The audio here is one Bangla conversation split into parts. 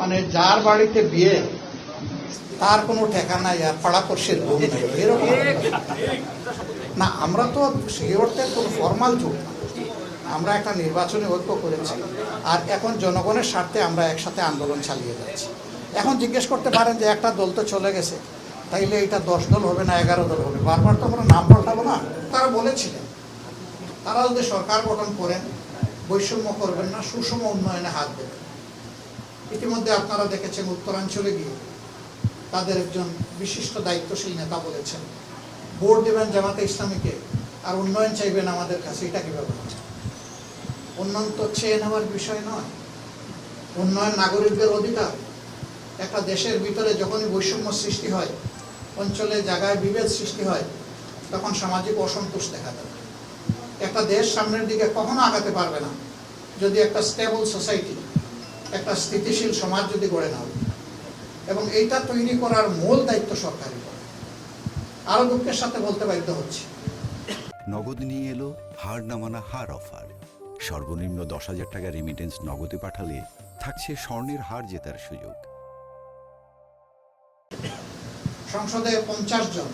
মানে যার বাড়িতে বিয়ে তার কোনো ঠিকানা আর পাড়াপড়শির ঘুম নেই, এরকম না। আমরা তো সেই অর্থে কোনো ফর্মাল যুগ না, আমরা একটা নির্বাচনী ঐক্য করেছি, আর এখন জনগণের স্বার্থে আমরা একসাথে আন্দোলন চালিয়ে যাচ্ছি। এখন জিজ্ঞেস করতে পারেন যে একটা দল তো চলে গেছে, তাইলে এটা 10 দল হবে না 11 দল হবে, বারবার তো আমরা নাম পাল্টাবো না। তারা বলেছিলেন তারা যদি সরকার গঠন করেন বৈষম্য করবেন না, সুষম উন্নয়নে হাত দেবেন। ইতিমধ্যে আপনারা দেখেছেন উত্তরাঞ্চলে গিয়ে তাদের একজন বিশিষ্ট দায়িত্বশীল নেতা বলেছেন ভোট দেবেন জামাতে ইসলামীকে আর উন্নয়ন চাইবেন আমাদের কাছে। এটা কিভাবে? উন্নয়ন তো চেয়ে নেওয়ার বিষয় নয়, উন্নয়ন নাগরিকদের অধিকার। একটা দেশের ভিতরে যখনই বৈষম্য সৃষ্টি হয়, অঞ্চলে জায়গায় বিভেদ সৃষ্টি হয়, তখন সামাজিক অসন্তোষ দেখা দেয়। একটা দেশ সামনের দিকে কখনো আগাতে পারবে না যদি একটা স্টেবল সোসাইটি, একটা স্থিতিশীল সমাজ যদি গড়ে না হয়। এবং এইটা তৈরি করার মূল দায়িত্ব সরকারি। আরো দুঃখের সাথে বলতে বাধ্য হচ্ছে, নগদ নিয়ে এলো হার না মানা হার অফার। সর্বনিম্ন 10,000 টাকা রেমিটেন্স নগদে পাঠালে থাকছে স্বর্ণের হার জেতার সুযোগ। সংসদে 50 জন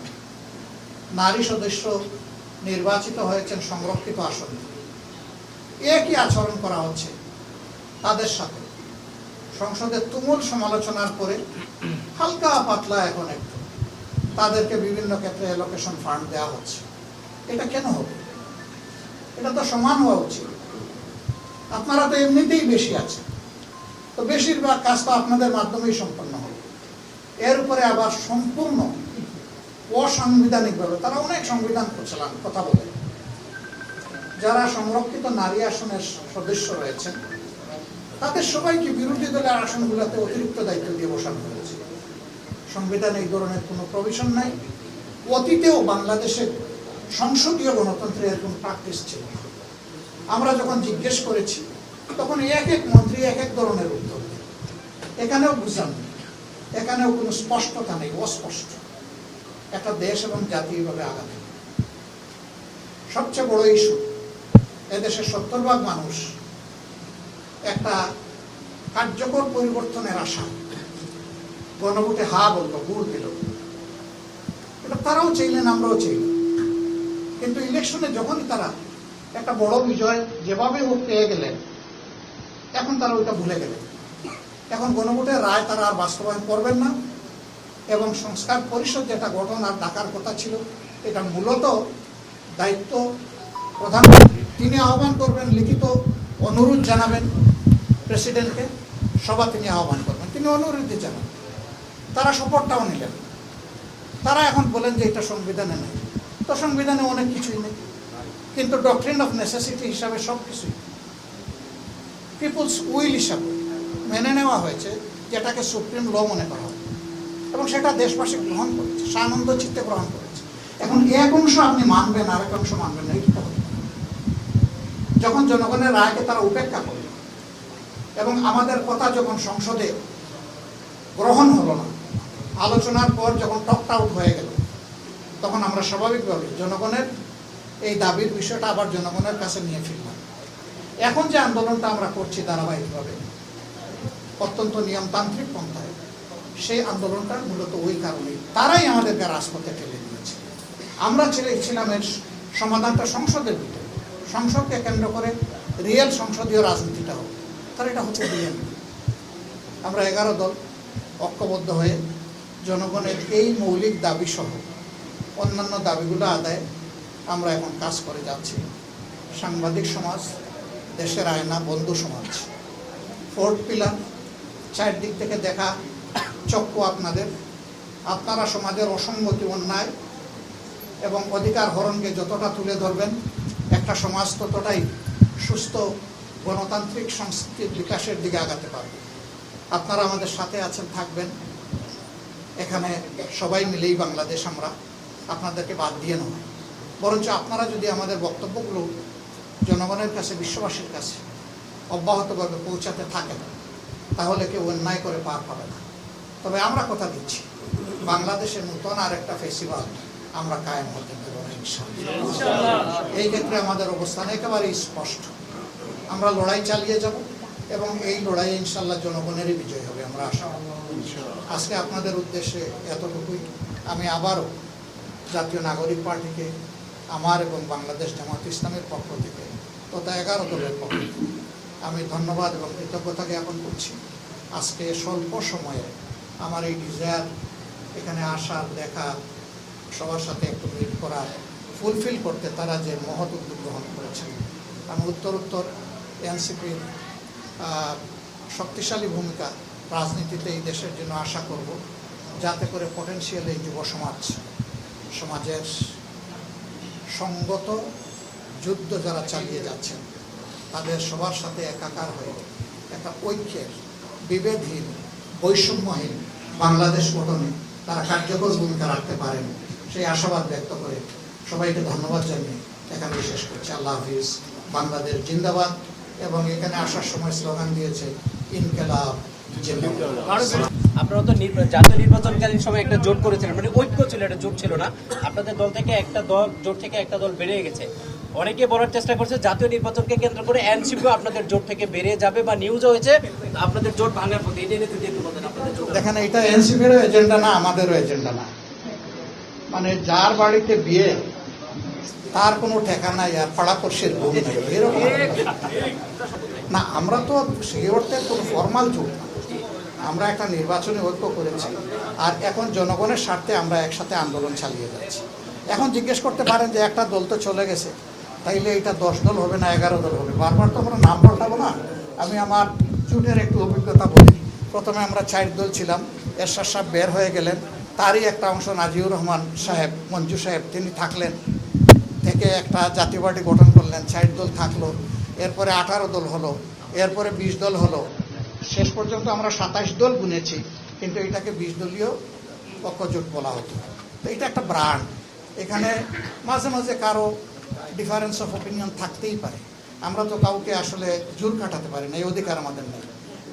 নারী সদস্য নির্বাচিত হয়েছেন সংরক্ষিত আসনে। একই আচরণ করা হচ্ছে তাদের সাথে। সংসদে তুমুল সমালোচনার পরে হালকা পাতলা এখন একটু তাদেরকে বিভিন্ন ক্ষেত্রে অ্যালোকেশন ফান্ড দেওয়া হচ্ছে। এটা কেন হবে? এটা তো সমান হওয়া উচিত। আপনারা তো এমনিতেই বেশি আছেন, তো বেশিরভাগ কাজ তো আপনাদের মাধ্যমেই সম্পন্ন হবে। এর উপরে আবার সম্পূর্ণ অসাংবিধানিকভাবে তারা অনেক সংবিধান কথা বলে। যারা সংরক্ষিত নারী আসনের সদস্য রয়েছেন তাদের সবাইকে বিরোধী দলের আসনগুলোতে অতিরিক্ত দায়িত্ব দিয়ে বসানো হয়েছে। সংবিধানে এই ধরনের কোনো প্রভিশন নাই। অতীতেও বাংলাদেশের সংসদীয় গণতন্ত্রের এরকম প্র্যাকটিস ছিল। আমরা যখন জিজ্ঞেস করেছি তখন এক এক মন্ত্রী এক এক ধরনের উত্তর দেন। এখানেও বুঝলাম, এখানেও কোনো স্পষ্টতা নেই, অস্পষ্ট। একটা দেশ এবং জাতি এইভাবে আগাতে। সবচেয়ে বড় ইস্যু, এদেশের 70% মানুষ একটা কার্যকর পরিবর্তনের আশা গণভোটে হা বললো, ভোট দিল। এটা তারাও চাইলেন, আমরাও চাইলাম। কিন্তু ইলেকশনে যখনই তারা একটা বড় বিজয় যেভাবে হোক পেয়ে গেলেন, এখন তারা ওইটা ভুলে গেলেন। এখন গণভোটের রায় তারা আর বাস্তবায়ন করবেন না। এবং সংস্কার পরিষদ যেটা গঠন আর ডাকার কথা ছিল, এটা মূলত দায়িত্ব প্রধানমন্ত্রী। তিনি আহ্বান করবেন, লিখিত অনুরোধ জানাবেন প্রেসিডেন্টকে, সভা তিনি আহ্বান করবেন, তিনি অনুরোধ জানাবেন। তারা শপথটাও নিলেন। তারা এখন বলেন যে এটা সংবিধানে নেই। তো সংবিধানে অনেক কিছুই নেই, কিন্তু ডক্ট্রিন অফ নেসেসিটি হিসাবে সব কিছুই পিপুলস উইল হিসাবে মেনে নেওয়া হয়েছে, যেটাকে সুপ্রিম ল মনে করা হয়। এবং সেটা দেশবাসী গ্রহণ করেছে, সানন্দ চিত্তে গ্রহণ করেছে। এখন এক অংশ আপনি মানবেন, আরেক অংশ মানবেন না, এটা হবে। যখন জনগণের রায়কে তারা উপেক্ষা করবে এবং আমাদের কথা যখন সংসদে গ্রহণ হলো না, আলোচনার পর যখন টকড আউট হয়ে গেল, তখন আমরা স্বাভাবিকভাবে জনগণের এই দাবির বিষয়টা আবার জনগণের কাছে নিয়ে ফিরলাম। এখন যে আন্দোলনটা আমরা করছি ধারাবাহিকভাবে অত্যন্ত নিয়মতান্ত্রিক পন্থায়, সেই আন্দোলনটা মূলত ওই কারণেই তারাই আমাদেরকে রাজপথে ঠেলে দিয়েছে। আমরা চেয়েছিলাম এর সমাধানটা সংসদের ভিতরে, সংসদকে কেন্দ্র করে রিয়েল সংসদীয় রাজনীতিটা হোক। তারা এটা হতে দিলেন। আমরা 11 দল ঐক্যবদ্ধ হয়ে জনগণের এই মৌলিক দাবি সহ অন্যান্য দাবিগুলো আদায়ে আমরা এখন কাজ করে যাচ্ছি। সাংবাদিক সমাজ, দেশের আয়না, বন্ধু সমাজ, 4th পিলার, চারদিক থেকে দেখা চক্ষু আপনাদের। আপনারা সমাজের অসঙ্গতি, অন্যায় এবং অধিকার হরণকে যতটা তুলে ধরবেন, একটা সমাজ ততটাই সুস্থ গণতান্ত্রিক সংস্কৃতির বিকাশের দিকে আগাতে পারবে। আপনারা আমাদের সাথে আছেন, থাকবেন। এখানে সবাই মিলেই বাংলাদেশ, আমরা আপনাদেরকে বাদ দিয়ে নয়, বরঞ্চ আপনারা যদি আমাদের বক্তব্যগুলো জনগণের কাছে, বিশ্ববাসীর কাছে অব্যাহতভাবে পৌঁছাতে থাকেন, তাহলে কেউ অন্যায় করে পার পাবে না। তবে আমরা কথা দিচ্ছি, বাংলাদেশের নতুন আর একটা ফেস্টিভাল আমরা কায়েম হতে দেব না ইনশাআল্লাহ। এই ক্ষেত্রে আমাদের অবস্থান একেবারেই স্পষ্ট। আমরা লড়াই চালিয়ে যাব। এবং এই লড়াইয়ে ইনশাল্লাহ জনগণেরই বিজয় হবে আমরা আশা করি। আজকে আপনাদের উদ্দেশ্যে এতটুকুই। আমি আবারও জাতীয় নাগরিক পার্টিকে আমার এবং বাংলাদেশ জামাত ইসলামের পক্ষ থেকে তথা 11 দলের পক্ষ থেকে আমি ধন্যবাদ এবং কৃতজ্ঞতা জ্ঞাপন করছি। আজকে স্বল্প সময়ে আমার এই ডিজায়ার এখানে আসার, দেখা, সবার সাথে একটু মিট করার, ফুলফিল করতে তারা যে মহৎ উদ্যোগ গ্রহণ করেছেন। আমি উত্তর এনসিপির শক্তিশালী ভূমিকা রাজনীতিতে এই দেশের জন্য আশা করব, যাতে করে পটেনশিয়াল এই যুব সমাজের সঙ্গত যুদ্ধ যারা চালিয়ে যাচ্ছেন তাদের সবার সাথে একাকার হয়ে একটা ঐক্যের, বিভেদহীন, বৈষম্যহীন বাংলাদেশ গঠনে তারা কার্যকর ভূমিকা রাখতে পারেন সেই আশাবাদ ব্যক্ত করে সবাইকে ধন্যবাদ জানিয়ে এখানে শেষ করছি। আল্লাহ হাফিজ, বাংলাদেশ জিন্দাবাদ। এবং এখানে আসার সময় স্লোগান দিয়েছে ইনকিলাব জিন্দাবাদ। আপনারা তো জাতীয় নির্বাচনকালীন সময় একটা জোট করেছিলেন, মানে ঐক্য ছিল, একটা জোট ছিল না। আপনাদের দল থেকে একটা দল, জোট থেকে একটা দল বেরিয়ে গেছে। অনেকে বলার চেষ্টা করছে জাতীয় নির্বাচনকে কেন্দ্র করে এনসিপিও আপনাদের জোট থেকে বেরিয়ে যাবে বা নিউজও হয়েছে আপনাদের জোট ভাঙার পথে। এটা নিয়ে যদি একটু বলেন আপনাদের জোট। দেখেন, এটা এনসিপিরও এজেন্ডা না, আমাদেরও এজেন্ডা না। মানে যার বাড়িতে বিয়ে তার কোনো ঠেকানা নাই আর পাড়াপড়শির ঘুম নাই, এরকম না। আমরা তো সেই অর্থে কোনো ফর্মাল জোট না, আমরা একটা নির্বাচনী ঐক্য করেছি আর এখন জনগণের স্বার্থে আমরা একসাথে আন্দোলন চালিয়ে যাচ্ছি। এখন জিজ্ঞেস করতে পারেন যে একটা দল তো চলে গেছে, তাইলে এটা 10 দল হবে না 11 দল হবে? বারবার তো আমরা নাম পাল্টাবো না। আমি আমার জোটের একটু অভিজ্ঞতা বলি। প্রথমে আমরা 4 দল ছিলাম, এরশাদ সাহেব বের হয়ে গেলেন, তারই একটা অংশ নাজিউর রহমান সাহেব, মঞ্জু সাহেব, তিনি থাকলেন, থেকে একটা জাতীয় পার্টি গঠন করলেন। 4 দল থাকলো, এরপরে 18 দল হলো, এরপরে 20 দল হলো, শেষ পর্যন্ত আমরা 27 দল গুনেছি, কিন্তু এটাকে 20 দলীয় পক্ষজোট বলা হতো। তো এটা একটা ব্র্যান্ড। এখানে মাঝে মাঝে কারো ডিফারেন্স অফ অপিনিয়ন থাকতেই পারে, আমরা তো কাউকে আসলে জোর কাটাতে পারি না, এই অধিকার আমাদের নেই।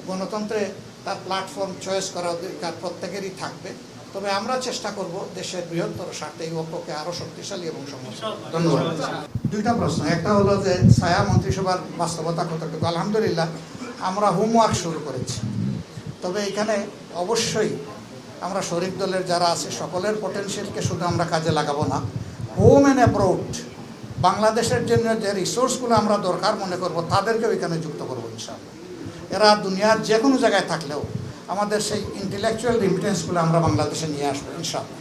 গণতন্ত্রে তার প্ল্যাটফর্ম চয়েস করার অধিকার প্রত্যেকেরই থাকবে। তবে আমরা চেষ্টা করব দেশের বৃহত্তর স্বার্থে এই ঐক্যকে আরো শক্তিশালী এবং সমৃদ্ধ। ধন্যবাদ। 2টা প্রশ্ন। একটা হলো যে ছায়া মন্ত্রিসভার বাস্তবতা কতটুকু। আলহামদুলিল্লাহ আমরা হোমওয়ার্ক শুরু করেছি, তবে এখানে অবশ্যই আমরা শরিক দলের যারা আছে সকলের পটেনশিয়ালকে শুধু আমরা কাজে লাগাবো না, হোম অ্যান্ড অ্যাব্রোড বাংলাদেশের জন্য যে রিসোর্সগুলো আমরা দরকার মনে করব তাদেরকেও এখানে যুক্ত করবো ইনশাআল্লাহ। এরা দুনিয়ার যে কোনো জায়গায় থাকলেও আমাদের সেই ইন্টেলেকচুয়াল রিমিটেন্সগুলো আমরা বাংলাদেশে নিয়ে আসবো ইনশাআল্লাহ।